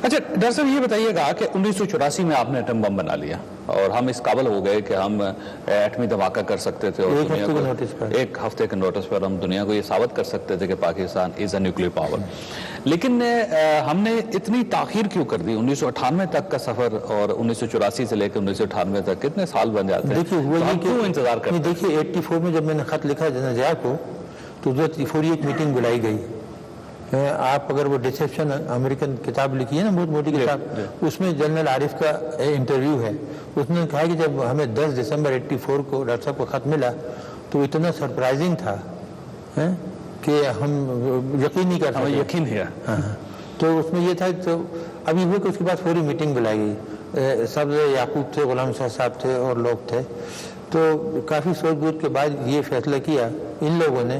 اچھا ڈاکٹر صاحب یہ بتائیے گا کہ 1984 میں آپ نے ایٹم بم بنا لیا اور ہم اس قابل ہو گئے کہ ہم ایٹمی دھماکہ کر سکتے تھے اور ایک ہفتے کے نوٹس پر ہم دنیا کو یہ ثابت کر سکتے تھے کہ پاکستان از اے نیوکلیئر پاور. لیکن ہم نے اتنی تاخیر کیوں کر دی؟ 1998 تک کا سفر اور 1984 سے لے کے 1998 تک کتنے سال بن جاتے ہیں؟ کیوں انتظار کرتے ہیں؟ دیکھیے 84 میں جب میں نے خط لکھا جنرل ضیاء کو تو 84 ایک میٹنگ بلائی گئی. آپ اگر وہ ڈسیپشن امریکن کتاب لکھی ہے نا بہت موٹی کتاب, اس میں جنرل عارف کا انٹرویو ہے. اس نے کہا کہ جب ہمیں 10 دسمبر 84 کو ڈاکٹر صاحب کو خط ملا تو اتنا سرپرائزنگ تھا کہ ہم یقین نہیں کر سکتے. یقین ہے. تو اس میں یہ تھا تو ابھی وہ کہ اس کے بعد فوری میٹنگ بلائی گئی. سب یعقوب تھے, غلام صاحب تھے اور لوگ تھے. تو کافی سوچ بوجھ کے بعد یہ فیصلہ کیا ان لوگوں نے,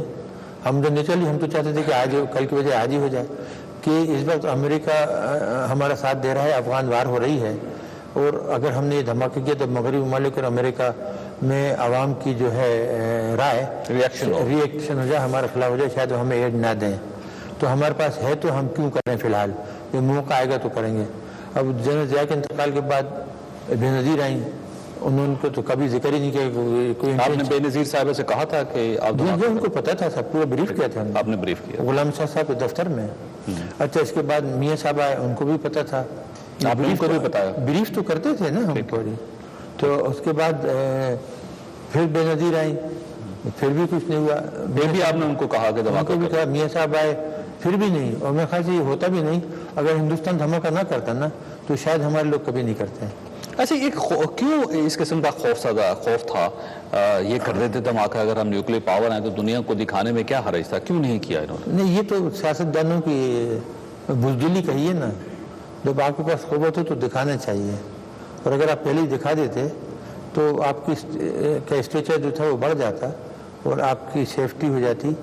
ہم تو نیچرلی ہم تو چاہتے تھے کہ آج کل کی وجہ آج ہی ہو جائے, کہ اس وقت امریکہ ہمارا ساتھ دے رہا ہے, افغان وار ہو رہی ہے, اور اگر ہم نے یہ دھماکہ کیا تو مغربی ممالک اور امریکہ میں عوام کی جو ہے رائے ریئیکشن ہو جائے, ہمارے خلاف ہو جائے, شاید ہمیں ایڈ نہ دیں. تو ہمارے پاس ہے تو ہم کیوں کریں فی الحال, یہ موقع آئے گا تو کریں گے. اب جنرل ضیاء کے انتقال کے بعد بے نظیر آئیں, انہوں کو تو کبھی ذکر ہی نہیں کیا. کوئی آپ نے بے نظیر صاحب سے کہا تھا کہ آپ ان کو پتا تھا, سب پورا بریف کیا تھا. آپ نے بریف کیا غلام صاحب کے دفتر میں. اچھا اس کے بعد میاں صاحب آئے, ان کو بھی پتا تھا. آپ نے کو بھی بتایا, بریف تو کرتے تھے نا ہم پوری. تو اس کے بعد پھر بے نظیر آئیں, پھر بھی کچھ نہیں ہوا. بھی آپ نے ان کو کہا کہ ان کو بھی کہا, میاں صاحب آئے پھر بھی نہیں. اور میرے خیال سے یہ ہوتا بھی نہیں, اگر ہندوستان دھماکہ نہ کرتا نا تو شاید ہمارے لوگ کبھی نہیں کرتے ہیں. اچھا ایک کیوں اس قسم کا خوف تھا یہ کر دیتے دھماکہ؟ اگر ہم نیوکلیئر پاور ہیں تو دنیا کو دکھانے میں کیا حرج تھا, کیوں نہیں کیا انہوں نے؟ نہیں, یہ تو سیاستدانوں کی بزدلی کہیے نا, جب آپ کے پاس قوت ہو تو دکھانا چاہیے. اور اگر آپ پہلے ہی دکھا دیتے تو آپ کی کا اسٹیچر جو تھا وہ بڑھ جاتا اور آپ کی سیفٹی ہو جاتی.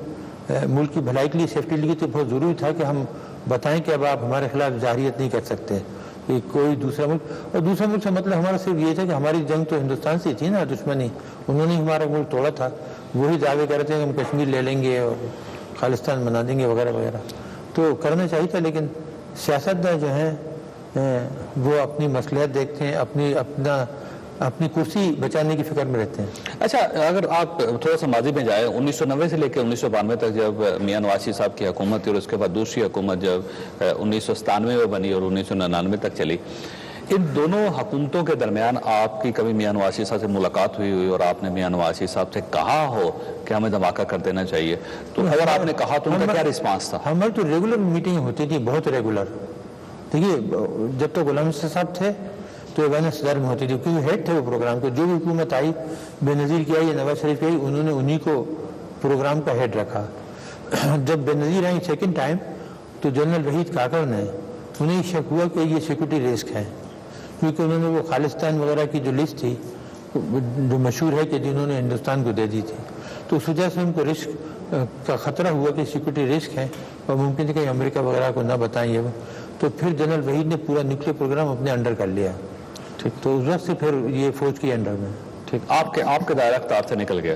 ملک کی بھلائی کے لیے سیفٹی لیے تو بہت ضروری تھا کہ ہم بتائیں کہ اب آپ ہمارے خلاف جارحیت نہیں کر سکتے کہ کوئی دوسرا ملک. اور دوسرا ملک سے مطلب ہمارا صرف یہ تھا کہ ہماری جنگ تو ہندوستان سے تھی نا, دشمنی. انہوں نے ہمارا ملک توڑا تھا, وہی دعوے کر رہے تھے کہ ہم کشمیر لے لیں گے اور خالصتان بنا دیں گے وغیرہ وغیرہ. تو کرنا چاہیے تھا, لیکن سیاستدان جو ہیں وہ اپنی مصلحت دیکھتے ہیں, اپنی کرسی بچانے کی فکر میں رہتے ہیں. اچھا اگر آپ تھوڑا سا ماضی میں جائیں, 1990 سے لے کے 1992 تک جب میاں نواز شریف صاحب کی حکومت تھی اور اس کے بعد دوسری حکومت جب 1997 میں بنی اور 1999 تک چلی, ان دونوں حکومتوں کے درمیان آپ کی کبھی میاں نواز شریف صاحب سے ملاقات ہوئی اور آپ نے میاں نواز شریف صاحب سے کہا ہو کہ ہمیں دھماکہ کر دینا چاہیے؟ تو اگر آپ نے کہا تو ان کا کیا رسپانس تھا؟ ہماری تو ریگولر میٹنگ ہوتی تھی, بہت ریگولر. دیکھیے جب تک غلام صاحب تھے تو ایوان صدر میں ہوتی تھی, کیونکہ ہیڈ تھے وہ پروگرام کے. جو بھی حکومت آئی, بے نظیر کی آئی یا نواز شریف کی آئی, انہوں نے انہی کو پروگرام کا ہیڈ رکھا. جب بے نظیر آئیں سیکنڈ ٹائم تو جنرل وحید کاکڑ نے, انہیں شک ہوا کہ یہ سیکورٹی رسک ہے, کیونکہ انہوں نے وہ خالصتان وغیرہ کی جو لسٹ تھی جو مشہور ہے کہ جنہوں نے ہندوستان کو دے دی تھی, تو اس وجہ سے ان کو رسک کا خطرہ ہوا کہ سیکورٹی رسک ہے اور ممکن ہے کہ امریکہ وغیرہ کو نہ بتائیں یہ. تو پھر جنرل وحید نے پورا نیوکلیئر پروگرام اپنے انڈر کر لیا. تو اس وقت سے پھر یہ فوج کی انڈر میں. ٹھیک, آپ کے دائرہ اختیار سے نکل گیا.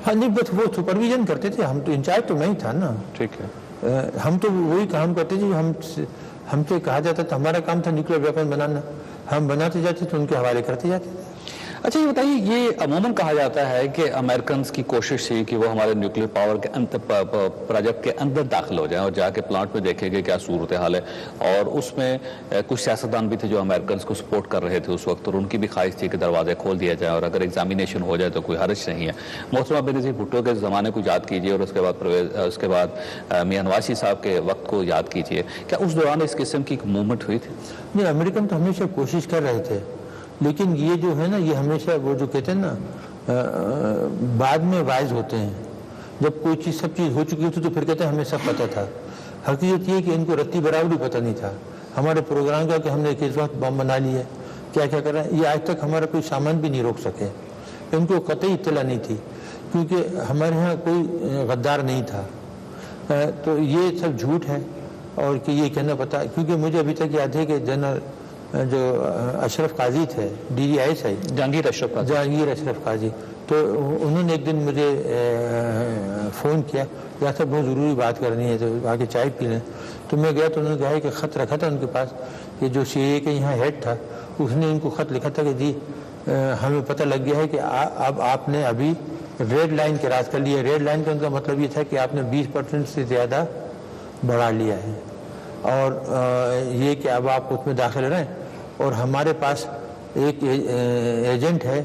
ہاں نہیں, بس وہ سپرویژن کرتے تھے, ہم تو انچارج تو میں ہی تھا نا. ٹھیک ہے, ہم تو وہی کام کرتے تھے, ہم سے کہا جاتا تھا, ہمارا کام تھا نیوکلیئر ویپن بنانا, ہم بناتے جاتے تو ان کے حوالے کرتے جاتے تھے. اچھا یہ بتائیے, یہ عموماً کہا جاتا ہے کہ امریکنز کی کوشش تھی کہ وہ ہمارے نیوکلیئر پاور کے پروجیکٹ کے اندر داخل ہو جائیں اور جا کے پلانٹ میں دیکھیں گے کیا صورتحال ہے. اور اس میں کچھ سیاستدان بھی تھے جو امریکنز کو سپورٹ کر رہے تھے اس وقت, اور ان کی بھی خواہش تھی کہ دروازے کھول دیا جائے اور اگر ایگزامینیشن ہو جائے تو کوئی حرج نہیں ہے. محترمہ بے نظیر بھٹو کے زمانے کو یاد کیجئے اور اس کے بعد میاں نواز شریف صاحب کے وقت کو یاد کیجئے, کیا اس دوران اس قسم کی موومنٹ ہوئی تھی؟ نہیں, امریکن تو ہمیشہ کوشش کر رہے تھے, لیکن یہ جو ہے نا, یہ ہمیشہ وہ جو کہتے ہیں نا بعد میں وائز ہوتے ہیں. جب کوئی چیز سب چیز ہو چکی ہوتی تو پھر کہتے ہیں ہمیں سب پتہ تھا. حقیقت یہ کہ ان کو رتی برابر بھی پتہ نہیں تھا ہمارے پروگرام کا کہ ہم نے کس وقت بم بنا لی ہے, کیا کیا کر رہے ہیں. یہ آج تک ہمارا کوئی سامان بھی نہیں روک سکے. ان کو قطعی اطلاع نہیں تھی, کیونکہ ہمارے ہاں کوئی غدار نہیں تھا. تو یہ سب جھوٹ ہے اور کہ یہ کہنا پتا, کیونکہ مجھے ابھی تک یاد ہے کہ جنرل جو اشرف قاضی تھے, DDISI, جہانگیر اشرف قاضی, تو انہوں نے ایک دن مجھے فون کیا, یا سب بہت ضروری بات کرنی ہے تو آگے چائے پی لیں. تو میں گیا تو انہوں نے کہا کہ خط رکھا تھا ان کے پاس کہ جو CIA کے یہاں ہیڈ تھا اس نے ان کو خط لکھا تھا کہ جی ہمیں پتہ لگ گیا ہے کہ اب آپ نے ابھی ریڈ لائن کراس کر لیا. ریڈ لائن کا ان کا مطلب یہ تھا کہ آپ نے 20% سے زیادہ بڑھا لیا ہے اور یہ کہ اب آپ اس میں داخل رہیں. اور ہمارے پاس ایک ایجنٹ ہے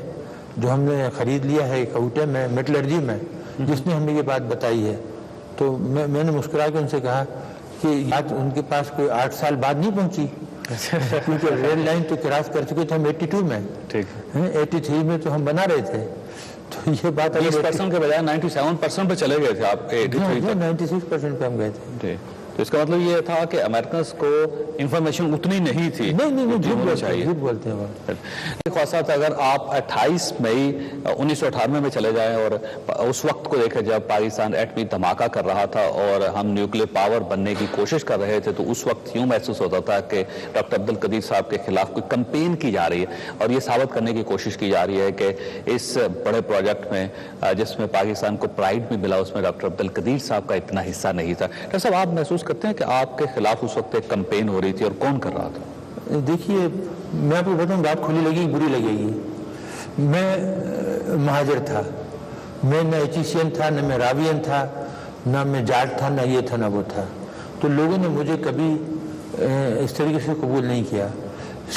جو ہم نے خرید لیا ہے کوئٹہ میں میٹلرجی میں, جس نے ہمیں یہ بات بتائی ہے. تو میں نے مسکرا کے ان سے کہا کہ بات ان کے پاس کوئی 8 سال بعد نہیں پہنچی, کیونکہ ریڈ لائن تو کراس کر چکے تھے ہم 82 میں, 83 میں تو ہم بنا رہے تھے. تو یہ بات 20% کے بجائے 97% پہ چلے گئے تھے آپ, 96% پہ ہم گئے تھے. تو اس کا مطلب یہ تھا کہ امریکنز کو انفارمیشن اتنی نہیں تھی. نہیں جھوٹ بولتے ہیں وہ. خواصہ تھا اگر آپ 28 مئی 1998 میں چلے جائیں اور اس وقت کو دیکھیں جب پاکستان ایٹمی دھماکہ کر رہا تھا اور ہم نیوکلیر پاور بننے کی کوشش کر رہے تھے, تو اس وقت یوں محسوس ہوتا تھا کہ ڈاکٹر عبدالقدیر صاحب کے خلاف کوئی کمپین کی جا رہی ہے اور یہ ثابت کرنے کی کوشش کی جا رہی ہے کہ اس بڑے پروجیکٹ میں جس میں پاکستان کو پرائیڈ بھی ملا اس میں ڈاکٹر عبدالقدیر صاحب کا اتنا حصہ نہیں تھا. ڈاکٹر صاحب آپ محسوس کرتے ہیں کہ آپ کے خلاف اس وقت ایک کمپین ہو رہی تھی اور کون کر رہا تھا؟ دیکھیے میں آپ کو بتاؤں بات کھلی لگے گی بری لگے گی. میں مہاجر تھا, میں نہ ایچیشین تھا, نہ میں راوین تھا, نہ میں جاٹ تھا, نہ یہ تھا نہ وہ تھا. تو لوگوں نے مجھے کبھی اس طریقے سے قبول نہیں کیا.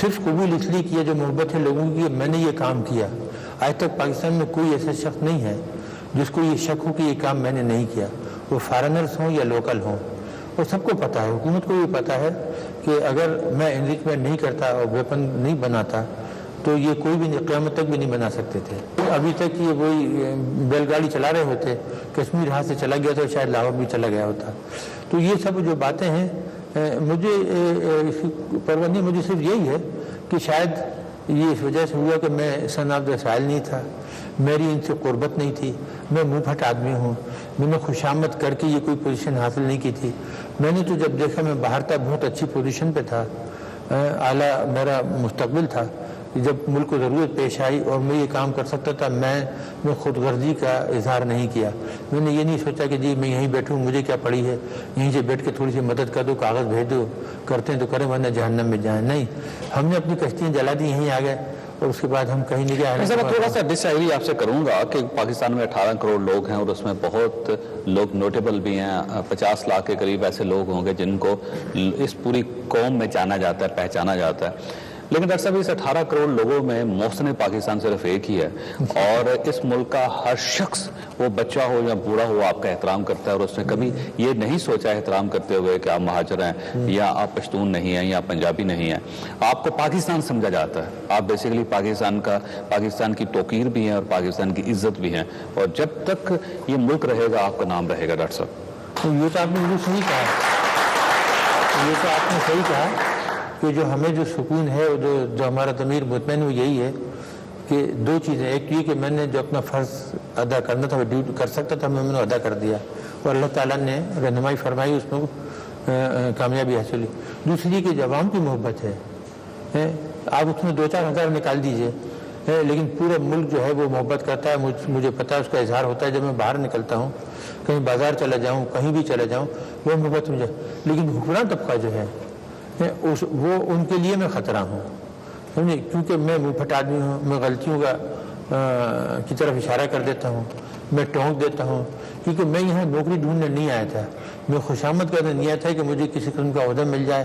صرف قبول اس لیے کیا جو محبت ہے لوگوں کی, میں نے یہ کام کیا. آج تک پاکستان میں کوئی ایسا شخص نہیں ہے جس کو یہ شک ہو کہ یہ کام میں نے نہیں کیا, وہ فارنرز ہوں یا لوکل ہوں. اور سب کو پتہ ہے, حکومت کو بھی پتہ ہے کہ اگر میں انریچمنٹ نہیں کرتا اور ویپن نہیں بناتا تو یہ کوئی بھی قیامت تک بھی نہیں بنا سکتے تھے. ابھی تک یہ وہی بیل گاڑی چلا رہے ہوتے, کشمیر ہاتھ سے چلا گیا تو شاید لاہور بھی چلا گیا ہوتا. تو یہ سب جو باتیں ہیں مجھے پرواہ نہیں, مجھے صرف یہی ہے کہ شاید یہ اس وجہ سے ہوا کہ میں سن آف دا سائل نہیں تھا, میری ان سے قربت نہیں تھی, میں منہ پھٹ آدمی ہوں, میں نے خوشامد کر کے یہ کوئی پوزیشن حاصل نہیں کی تھی. میں نے تو جب دیکھا میں باہر تھا بہت اچھی پوزیشن پہ تھا, اعلیٰ میرا مستقبل تھا. جب ملک کو ضرورت پیش آئی اور میں یہ کام کر سکتا تھا, میں خود غرضی کا اظہار نہیں کیا. میں نے یہ نہیں سوچا کہ جی میں یہیں بیٹھوں, مجھے کیا پڑی ہے, یہیں سے بیٹھ کے تھوڑی سی مدد کر دو, کاغذ بھیج دو, کرتے ہیں تو کریں ورنہ جہنم میں جائیں. نہیں, ہم نے اپنی کشتیاں جلا دی, یہیں آ گئے اور اس کے بعد ہم کہیں نہیں گئے. میں تھوڑا سا ڈس ایگری آپ سے کروں گا کہ پاکستان میں 18 کروڑ لوگ ہیں اور اس میں بہت لوگ نوٹیبل بھی ہیں. 50 لاکھ کے قریب ایسے لوگ ہوں گے جن کو اس پوری قوم میں جانا جاتا ہے, پہچانا جاتا ہے. لیکن ڈاکٹر صاحب اس 18 کروڑ لوگوں میں محسن پاکستان صرف ایک ہی ہے اور اس ملک کا ہر شخص, وہ بچہ ہو یا بوڑھا ہو, آپ کا احترام کرتا ہے اور اس نے کبھی یہ نہیں سوچا احترام کرتے ہوئے کہ آپ مہاجر ہیں یا آپ پشتون نہیں ہیں یا پنجابی نہیں ہیں. آپ کو پاکستان سمجھا جاتا ہے, آپ بیسیکلی پاکستان کی توقیر بھی ہیں اور پاکستان کی عزت بھی ہیں, اور جب تک یہ ملک رہے گا آپ کا نام رہے گا. ڈاکٹر صاحب یہ تو آپ نے مجھے صحیح کہا, کہ جو ہمیں جو سکون ہے, جو ہمارا ضمیر مطمئن وہ یہی ہے کہ دو چیزیں. ایک یہ کہ میں نے جو اپنا فرض ادا کرنا تھا, وہ کر سکتا تھا, میں نے ادا کر دیا اور اللہ تعالیٰ نے رہنمائی فرمائی, اس میں کامیابی حاصل ہوئی. دوسری کہ جو عوام کی محبت ہے, آپ اس میں 2-4 ہزار نکال دیجئے, لیکن پورا ملک جو ہے وہ محبت کرتا ہے. مجھے پتہ ہے, اس کا اظہار ہوتا ہے جب میں باہر نکلتا ہوں, کہیں بازار چلا جاؤں, کہیں بھی چلا جاؤں, وہ محبت مجھے. لیکن حکمران طبقہ جو ہے وہ ان کے لیے میں خطرہ ہوں, کیونکہ میں منہ پھٹ آدمی ہوں, میں غلطیوں کی طرف اشارہ کر دیتا ہوں, میں ٹونک دیتا ہوں, کیونکہ میں یہاں نوکری ڈھونڈنے نہیں آیا تھا, میں خوشامد کرنے نہیں آیا تھا کہ مجھے کسی قسم کا عہدہ مل جائے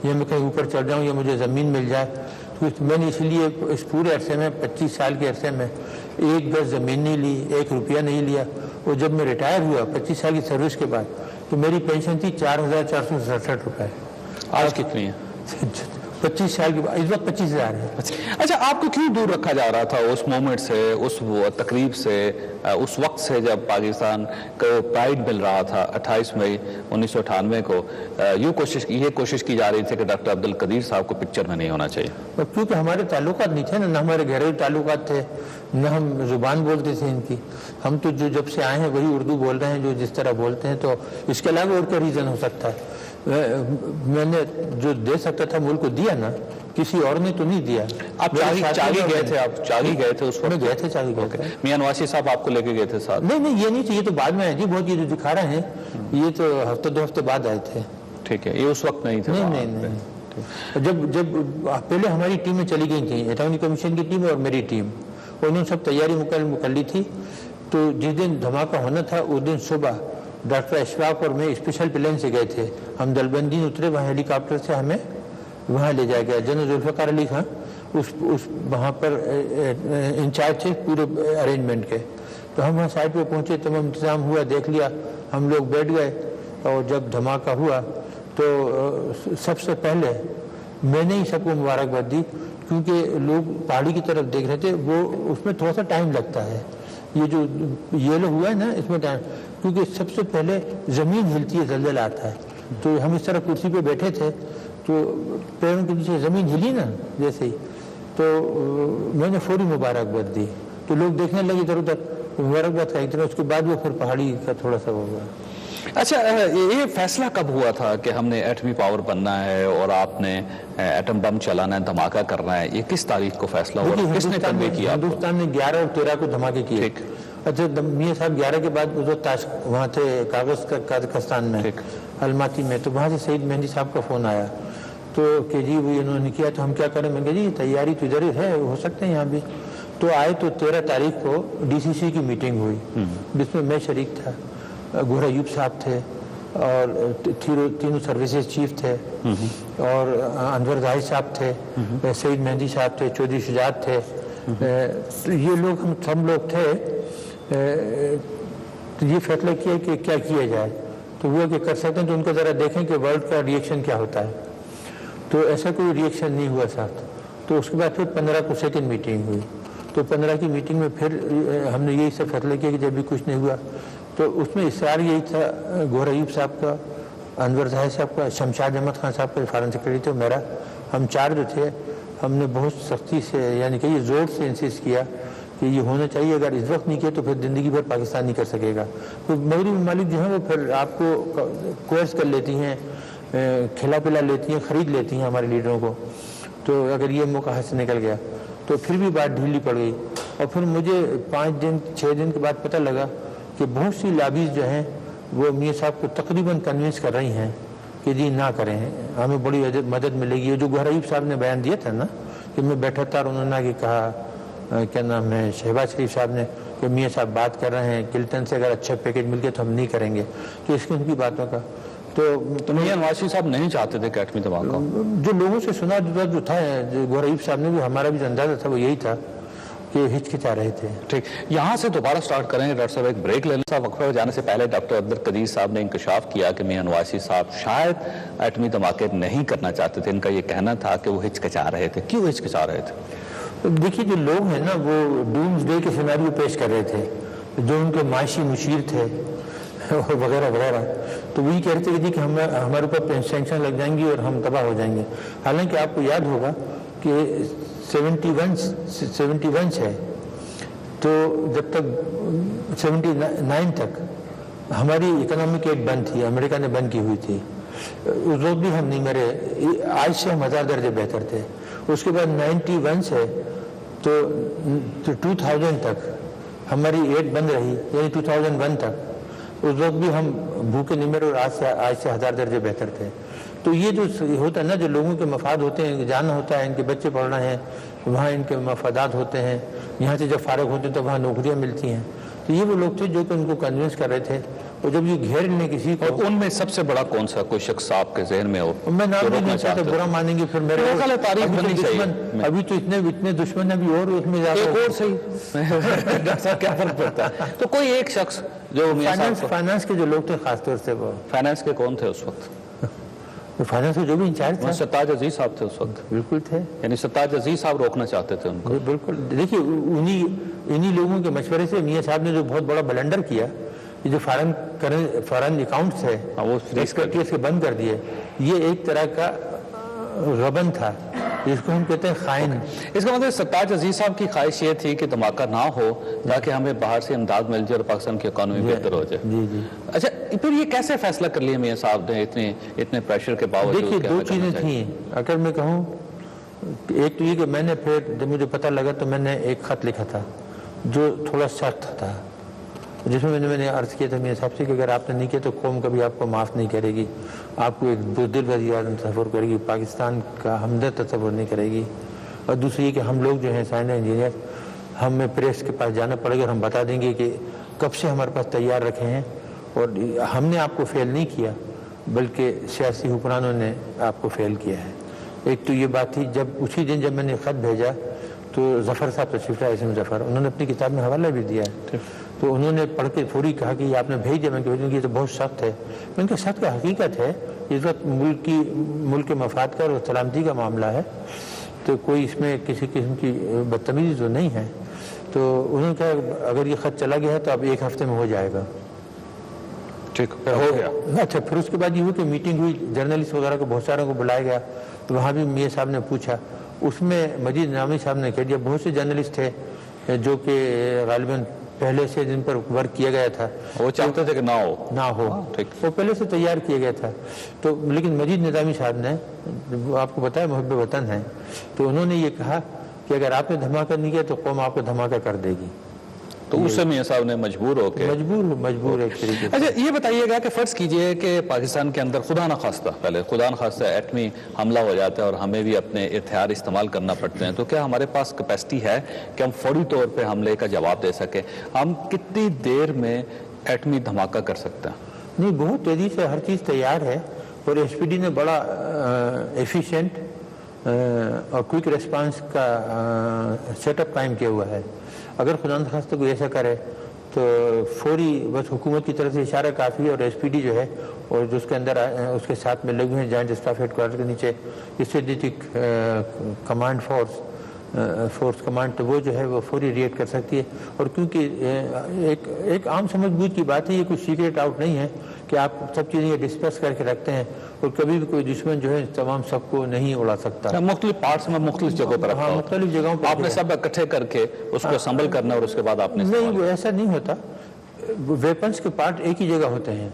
یا میں کہیں اوپر چڑھ جاؤں یا مجھے زمین مل جائے. تو میں نے اس لیے اس پورے عرصے میں 25 سال کے عرصے میں 1 گز زمین نہیں لی, 1 روپیہ نہیں لیا. اور جب میں ریٹائر ہوا 25 سال کی سروس کے بعد, تو میری پینشن تھی 4,467 روپے. آج کتنی ہے؟ 25 سال کے بعد اس وقت 25,000 ہے. اچھا, آپ کو کیوں دور رکھا جا رہا تھا اس مومنٹ سے, اس تقریب سے, اس وقت سے جب پاکستان کو پرائیڈ مل رہا تھا 28 مئی 1998 کو؟ یہ کوشش کی جا رہی تھی کہ ڈاکٹر عبدالقدیر صاحب کو پکچر میں نہیں ہونا چاہیے, کیونکہ ہمارے تعلقات نہیں تھے نہ ہمارے گہرے تعلقات تھے, نہ ہم زبان بولتے تھے ان کی. ہم تو جب سے آئے ہیں وہی اردو بول رہے ہیں جو جس طرح بولتے ہیں. تو اس کے علاوہ اور کیا ریزن ہو سکتا ہے؟ میں نے جو دے سکتا تھا ملک کو دیا نا, کسی اور نے تو نہیں دیا. آپ چاگی گئے تھے, آپ چاگی گئے تھے اس وقت؟ گئے تھے, چاگی گئے تھے. میاں نواسی صاحب آپ کو لے کے گئے تھے ساتھ؟ نہیں یہ نہیں چاہیے, تو بعد میں ہے جی. بہت یہ جو دکھا رہے ہیں یہ تو ہفتہ 2 ہفتے بعد آئے تھے. ٹھیک ہے، یہ اس وقت نہیں تھا؟ نہیں، جب پہلے ہماری ٹیمیں چلی گئی تھیں، اٹارنی کمیشن کی ٹیم اور میری ٹیم، انہوں نے سب تیاری مکمل کر لی تھی. تو جس دن دھماکہ ہونا تھا اس دن صبح ڈاکٹر اشفاق اور میں اسپیشل پلین سے گئے تھے. ہم دلبندین اترے، وہاں ہیلی کاپٹر سے ہمیں وہاں لے جایا گیا. جنرل ذوالفقار علی خان وہاں پر انچارج تھے پورے ارینجمنٹ کے. تو ہم وہاں سائٹ پہ پہنچے، تمام انتظام ہوا، دیکھ لیا، ہم لوگ بیٹھ گئے. اور جب دھماکہ ہوا تو سب سے پہلے میں نے ہی سب کو مبارکباد دی، کیونکہ لوگ پہاڑی کی طرف دیکھ رہے تھے. وہ اس میں تھوڑا سا ٹائم لگتا ہے، یہ جو یلو ہوا ہے نا اس میں ٹائم، کیونکہ سب سے پہلے زمین ہلتی ہے، زلزلہ آتا ہے. تو ہم اس طرح کرسی پہ بیٹھے تھے تو پیروں کے نیچے زمین ہلی نا جیسے ہی، تو میں نے فوری مبارکباد دی. تو لوگ دیکھنے لگے ادھر ادھر، مبارکباد کا ایک طرح. اس کے بعد وہ پھر پہاڑی کا تھوڑا سا ہو گیا. اچھا، یہ فیصلہ کب ہوا تھا کہ ہم نے ایٹمی پاور بننا ہے اور آپ نے ایٹم بم چلانا ہے، دھماکہ کرنا ہے؟ یہ کس تاریخ کو فیصلہ ہوا؟ کس نے کنوے کیا؟ ہندوستان نے 11 اور 13 کو دھماکے کیے. اچھا، میاں صاحب 11 کے بعد وہاں تھے کاغذ قازقستان میں، الماتی میں. تو وہاں سے سعید مہندی صاحب کا فون آیا تو کہ جی وہ انہوں نے کیا، تو ہم کیا کریں؟ میں کہ جی تیاری تو ادھر ہے، ہو سکتے ہیں یہاں بھی. تو آئے تو 13 تاریخ کو ڈی سی سی کی میٹنگ ہوئی، جس میں میں شریک تھا، گوہر ایوب صاحب تھے اور تینوں سروسز چیف تھے، اور انور ظاہر صاحب تھے، سعید مہندی صاحب تھے، چودھری شجاعت تھے. یہ لوگ ہم سب لوگ تھے. تو یہ فیصلہ کیا کہ کیا کیا جائے. تو وہ کہ کر سکتے ہیں تو ان کو ذرا دیکھیں کہ ورلڈ کا ریئیکشن کیا ہوتا ہے. تو ایسا کوئی ریئیکشن نہیں ہوا ساتھ. تو اس کے بعد پھر 15 کو سیکنڈ میٹنگ ہوئی. تو 15 کی میٹنگ میں پھر ہم نے یہی سب فیصلہ کیا کہ جب بھی کچھ نہیں ہوا تو اس میں اصرار یہی تھا گوہر ایوب صاحب کا، انور ظاہر صاحب کا، شمشاد احمد خان صاحب کا فارن سیکرٹری تھے، میرا، ہم 4 جو تھے. ہم نے بہت سختی سے یعنی کہ یہ زور سے انسسٹ کیا کہ یہ ہونا چاہیے. اگر اس وقت نہیں کیا تو پھر زندگی بھر پاکستان نہیں کر سکے گا. تو مغربی ممالک جو ہیں وہ پھر آپ کو کوئرس کر لیتی ہیں، کھلا پلا لیتی ہیں، خرید لیتی ہیں ہمارے لیڈروں کو. تو اگر یہ موقع ہاتھ سے نکل گیا تو پھر بھی بات ڈھیلی پڑ گئی. اور پھر مجھے 5 دن 6 دن کے بعد پتہ لگا کہ بہت سی لابیز جو ہیں وہ میاں صاحب کو تقریباً کنونس کر رہی ہیں کہ جی نہ کریں، ہمیں بڑی مدد ملے گی. جو گوہر ایوب صاحب نے بیان دیا تھا نا کہ میں بیٹھا تھا اور انہوں نے کہا کیا نام ہے شہباز شریف صاحب نے کہ میاں صاحب بات کر رہے ہیں کلٹن سے اگر اچھا پیکیج مل گیا تو ہم نہیں کریں گے. تو اس کی ان کی باتوں کا تو میاں نواز شریف صاحب نہیں چاہتے تھے کہ ایٹمی دھماکہ؟ جو لوگوں سے سنا جو تھا گوہر ایوب صاحب نے بھی، ہمارا بھی اندازہ تھا وہ یہی تھا کہ ہچکچا رہے تھے. ٹھیک، یہاں سے دوبارہ سٹارٹ کریں گے ڈاکٹر صاحب. ایک بریک لینے صاحب. وقفے جانے سے پہلے ڈاکٹر عبدالقدیر صاحب نے انکشاف کیا کہ میاں نواز شریف صاحب شاید ایٹمی دھماکے نہیں کرنا چاہتے تھے. ان کا یہ کہنا تھا کہ وہ ہچکچا رہے تھے. کیوں ہچکچا رہے تھے؟ دیکھیے جو لوگ ہیں نا وہ ڈومز ڈے کے سیناریو پیش کر رہے تھے، جو ان کے معاشی مشیر تھے وغیرہ وغیرہ. تو وہی کہہ رہے تھے کہ ہمارے اوپر سینکشن لگ جائیں گی اور ہم تباہ ہو جائیں گے. حالانکہ آپ کو یاد ہوگا کہ 71 ہے تو جب تک 79 تک ہماری اکنامک ایک بند تھی، امریکہ نے بند کی ہوئی تھی. اس وقت بھی ہم نہیں مرے، آج سے ہم 1000 درجے بہتر تھے. اس کے بعد 91 سے تو 2000 تک ہماری ایڈ بند رہی، یعنی 2001 تک. اس وقت بھی ہم بھوکے نہیں مرے اور آج سے 1000 درجے بہتر تھے. تو یہ جو ہوتا ہے نا، جو لوگوں کے مفاد ہوتے ہیں، جانا ہوتا ہے، ان کے بچے پڑھ رہے ہیں، وہاں ان کے مفادات ہوتے ہیں، یہاں سے جب فارغ ہوتے ہیں تو وہاں نوکریاں ملتی ہیں. تو یہ وہ لوگ تھے جو کہ ان کو کنونس کر رہے تھے. اور جب یہ گھیر لیں کسی کو، اور ان میں سب سے بڑا کون سا کوئی شخص آپ کے ذہن میں ہو؟ میں نام نہیں لینا چاہتا، برا مانیں گے پھر میرے. ابھی تو اتنے دشمن ابھی اور اس میں ایک اور صحیح کیا فرق پڑتا ہے؟ تو کوئی ایک شخص جو فائنانس کے جو لوگ تھے، خاص طور سے وہ فائنانس کے کون تھے اس وقت؟ فائنانس کے جو بھی انچارج تھے ستاج عزیز صاحب تھے اس وقت. بالکل تھے، یعنی ستاج عزیز صاحب روکنا چاہتے تھے ان کو. بالکل. دیکھیے انہی لوگوں کے مشورے سے میاں صاحب نے جو بہت بڑا بلنڈر کیا، یہ جو فارن اکاؤنٹس ہے وہ فریز کر کے بند کر دیے، یہ ایک طرح کا غبن تھا جس کو ہم کہتے ہیں خائن. اس کا مطلب ستاج عزیز صاحب کی خواہش یہ تھی کہ دھماکہ نہ ہو تاکہ ہمیں باہر سے امداد مل جائے اور پاکستان کی اکانومی بہتر ہو جائے. جی. اچھا، پھر یہ کیسے فیصلہ کر لیا میاں صاحب نے اتنے پریشر کے باوجود؟ دیکھیے 2 چیزیں تھیں. اگر میں کہوں، ایک تو یہ کہ میں نے پھر جب مجھے پتہ لگا تو میں نے ایک خط لکھا تھا جو تھوڑا سخت تھا. جس میں نے عرض کیا تھا میرے صاحب سے کہ اگر آپ نے نہیں کیا تو قوم کبھی آپ کو معاف نہیں کرے گی، آپ کو ایک بزدل وزیر اعظم تصور کرے گی، پاکستان کا ہمدرد تصور نہیں کرے گی۔ اور دوسری یہ کہ ہم لوگ جو ہیں سائنس انجینئر، ہمیں پریس کے پاس جانا پڑے گا اور ہم بتا دیں گے کہ کب سے ہمارے پاس تیار رکھے ہیں، اور ہم نے آپ کو فیل نہیں کیا بلکہ سیاسی حکمرانوں نے آپ کو فیل کیا ہے۔ ایک تو یہ بات تھی، جب اسی دن جب میں نے خط بھیجا تو ظفر صاحب تشریف لائے، اسم ظفر، انہوں نے اپنی کتاب میں حوالہ بھی دیا ہے، تو انہوں نے پڑھ کے فوری کہا کہ یہ آپ نے بھیج دیا۔ میں نے کہا یہ تو بہت سخت ہے۔ میں نے کہا سخت کا حقیقت ہے، اس وقت ملک کے مفاد کا اور سلامتی کا معاملہ ہے، تو کوئی اس میں کسی قسم کی بدتمیزی تو نہیں ہے۔ تو انہوں نے کہا اگر یہ خط چلا گیا ہے تو اب 1 ہفتے میں ہو جائے گا۔ ٹھیک ہو گیا۔ اچھا، پھر اس کے بعد یہ ہوئی کہ میٹنگ ہوئی، جرنلسٹ وغیرہ کو بہت ساروں کو بلایا گیا، تو وہاں بھی میاں صاحب نے پوچھا، اس میں مجید نامی صاحب نے کہہ دیا بہت سے جرنلسٹ تھے جو کہ غالباً پہلے سے جن پر ورک کیا گیا تھا، وہ چاہتے تھے کہ نہ ہو، وہ پہلے سے تیار کیا گیا تھا، تو لیکن مجید نظامی صاحب نے، آپ کو پتہ ہے محب وطن ہیں، تو انہوں نے یہ کہا کہ اگر آپ نے دھماکہ نہیں کیا تو قوم آپ کو دھماکہ کر دے گی۔ تو اس سے میاں صاحب نے مجبور ہو کے مجبور ایک طریقے سے۔ اچھا یہ بتائیے گا کہ فرض کیجئے کہ پاکستان کے اندر خدا نخواستہ ایٹمی حملہ ہو جاتا ہے اور ہمیں بھی اپنے ہتھیار استعمال کرنا پڑتے ہیں، تو کیا ہمارے پاس کیپیسٹی ہے کہ ہم فوری طور پہ حملے کا جواب دے سکیں؟ ہم کتنی دیر میں ایٹمی دھماکہ کر سکتے ہیں؟ نہیں، بہت تیزی سے ہر چیز تیار ہے، اور ایس پی ڈی نے بڑا ایفیشینٹ اور کوئک ریسپانس کا سیٹ اپ قائم کیا ہوا ہے۔ اگر خدا نخواستہ کوئی ایسا کرے تو فوری بس حکومت کی طرف سے اشارہ کافی ہے، اور ایس پی ڈی جو ہے اور جو اس کے اندر اس کے ساتھ میں لگے ہیں جوائنٹ اسٹاف ہیڈ کوارٹر کے نیچے اسٹریٹجک کمانڈ فورس کمانڈ، تو وہ جو ہے وہ فوری ریئیکٹ کر سکتی ہے۔ اور کیونکہ ایک عام سمجھ بوجھ کی بات ہے، یہ کوئی سیکریٹ آؤٹ نہیں ہے کہ آپ سب چیزیں یہ ڈسکس کر کے رکھتے ہیں، اور کبھی بھی کوئی دشمن جو ہے تمام سب کو نہیں اڑا سکتا۔ مختلف پارٹس میں مختلف جگہوں پر رکھا، مختلف جگہوں پر آپ نے سب اکٹھے کر کے اس کو اسمبل کرنا اور اس کے بعد آپ نے نہیں، وہ ایسا نہیں ہوتا۔ ویپنز کے پارٹ ایک ہی جگہ ہوتے ہیں،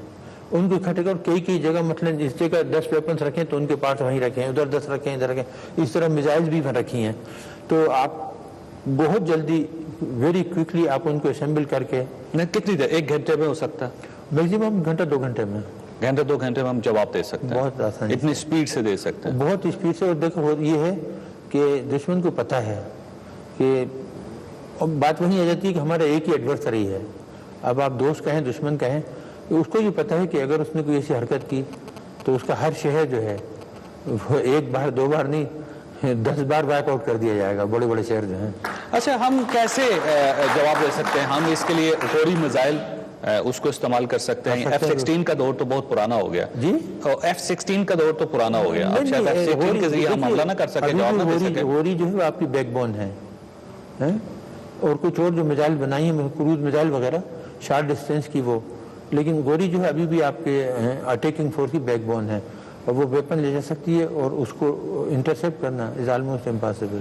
ان کو اکٹھے کر کئی جگہ، مثلا اس جگہ 10 ویپنز رکھیں تو ان کے پارٹس وہیں رکھیں، ادھر 10 رکھیں، ادھر رکھیں، اس طرح میزائلز بھی رکھی ہیں، تو آپ بہت جلدی ویری کوئکلی آپ ان کو اسمبل کر کے۔ کتنی دیر؟ 1 گھنٹے میں ہو سکتا ہے؟ میکسیمم گھنٹہ 2 گھنٹے میں، 2 گھنٹے میں ہم جواب دے سکتے ہیں، بہت آسانی، اتنی سپیڈ سے دے سکتے ہیں، بہت اسپیڈ سے۔ اور دیکھو یہ ہے کہ دشمن کو پتہ ہے کہ بات وہیں آ جاتی ہے کہ ہمارا ایک ہی ایڈورسری ہے، اب آپ دوست کہیں دشمن کہیں، اس کو یہ پتہ ہے کہ اگر اس نے کوئی ایسی حرکت کی تو اس کا ہر شہر جو ہے وہ 1 بار 2 بار نہیں 10 بار وائپ آؤٹ کر دیا جائے گا، بڑے بڑے شہر جو ہیں۔ اچھا ہم کیسے جواب دے سکتے ہیں؟ ہم اس کے لیے غوری میزائل اس کو استعمال کر سکتے ہیں۔ F-16 کا دور تو بہت پرانا ہو گیا جی، F-16 کا دور تو پرانا ہو گیا، اب شاید F-16 کے ذریعے ہم حملہ نہ کر سکیں، جواب نہ دے سکیں۔ غوری جو ہے وہ آپ کی بیک بون ہے، اور کچھ اور جو میزائل بنائی ہیں کروز میزائل وغیرہ شارٹ ڈسٹینس کی وہ، لیکن غوری جو ہے ابھی بھی آپ کے اٹیکنگ فورس کی بیک بون ہے، اور وہ ویپن لے جا سکتی ہے، اور اس کو انٹرسیپٹ کرنا از آلموسٹ امپاسبل۔